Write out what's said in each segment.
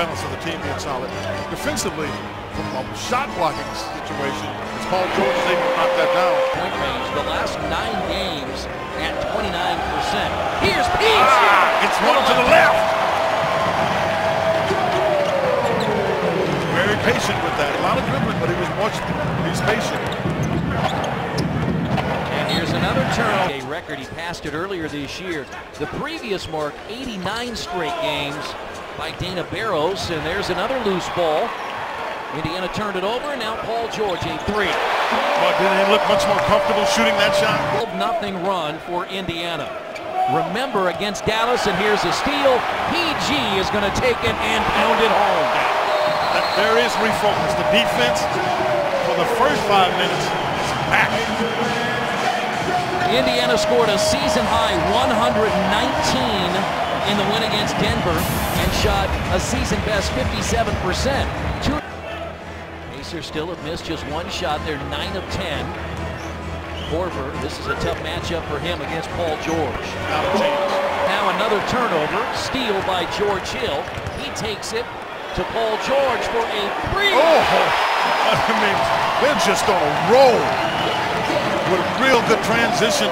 balance of the team being solid. Defensively, from a shot blocking situation, as Paul George is able to knock that down. Point range the last 9 games at 29%. Here's Peace. It's one to the left. Very patient with that. A lot of dribbling, but he's patient. And here's another turnover. A record he passed it earlier this year. The previous mark, 89 straight games by Dana Barros. And there's another loose ball. Indiana turned it over, and now Paul George, a 3. But did he look much more comfortable shooting that shot? 12-0 run for Indiana. Remember against Dallas, and here's a steal. PG is going to take it and pound it home. There is refocus. The defense for the first 5 minutes is back. Indiana scored a season-high 119 in the win against Denver and shot a season-best 57%. Pacers still have missed just 1 shot. They're 9 of 10. Korver, this is a tough matchup for him against Paul George. Now another turnover, steal by George Hill. He takes it to Paul George for a 3. Oh, I mean, they're just on a roll with a real good transition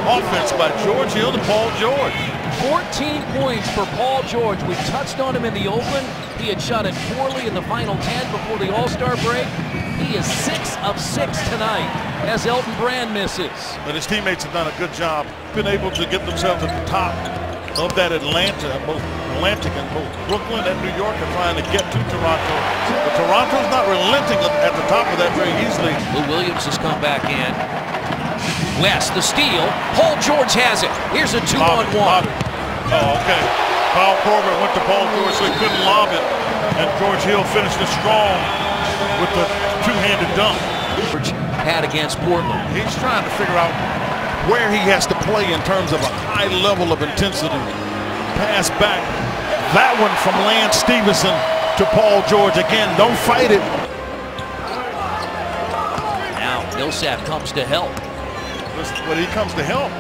offense by George Hill to Paul George. 14 points for Paul George. We touched on him in the open. He had shot it poorly in the final 10 before the All-Star break. He is 6 of 6 tonight as Elton Brand misses. But his teammates have done a good job, been able to get themselves at the top of that both Atlantic and both Brooklyn and New York are trying to get to Toronto. But Toronto's not relenting at the top of that very easily. Lou Williams has come back in. West, the steal. Paul George has it. Here's a 2-on-1. Oh, okay. Paul Korver went to Paul George, so he couldn't lob it. And George Hill finished it strong with the two-handed dunk. George had against Portland. He's trying to figure out where he has to play in terms of a high level of intensity. Pass back. That one from Lance Stevenson to Paul George. Again, don't fight it. Now Millsap comes to help. When he comes to help,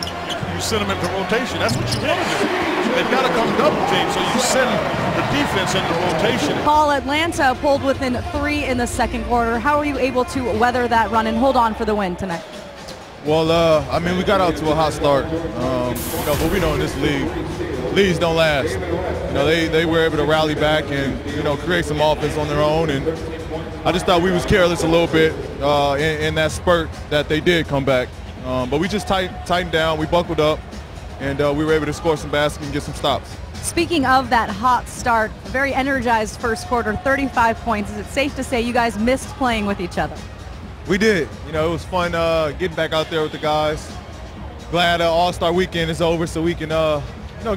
you send him into rotation. That's what you want to do. They've got to come double team, so you send the defense into rotation. Paul, Atlanta pulled within 3 in the second quarter. How are you able to weather that run and hold on for the win tonight? Well, I mean, we got out to a hot start, but we know in this league, leads don't last. They were able to rally back and, create some offense on their own. And I just thought we was careless a little bit in that spurt that they did come back. But we just tightened down, we buckled up, and we were able to score some baskets and get some stops. Speaking of that hot start, a very energized first quarter, 35 points. Is it safe to say you guys missed playing with each other? We did. It was fun getting back out there with the guys. Glad All-Star weekend is over so we can,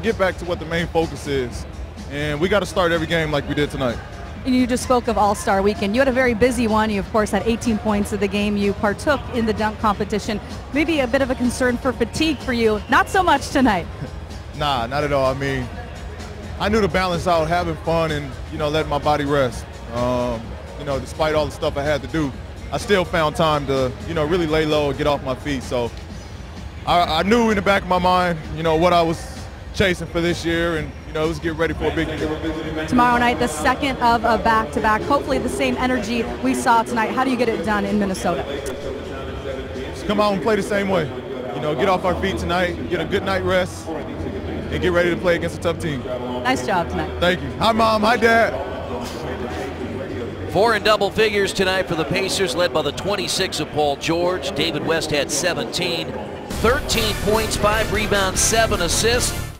get back to what the main focus is. And we got to start every game like we did tonight. And you just spoke of All-Star weekend. You had a very busy one. You, of course, had 18 points of the game. You partook in the dunk competition. Maybe a bit of a concern for fatigue for you. Not so much tonight. Nah, not at all. I mean, I knew to balance out having fun and, letting my body rest. Despite all the stuff I had to do, I still found time to, really lay low and get off my feet. So I knew in the back of my mind, what I was chasing for this year, and let's get ready for a big year. Tomorrow night, the second of a back-to-back. Hopefully the same energy we saw tonight. How do you get it done in Minnesota? Just come out and play the same way. Get off our feet tonight, get a good night rest, and get ready to play against a tough team. Nice job tonight. Thank you. Hi, Mom. Hi, Dad. 4 in double figures tonight for the Pacers, led by the 26 of Paul George. David West had 17. 13 points, 5 rebounds, 7 assists.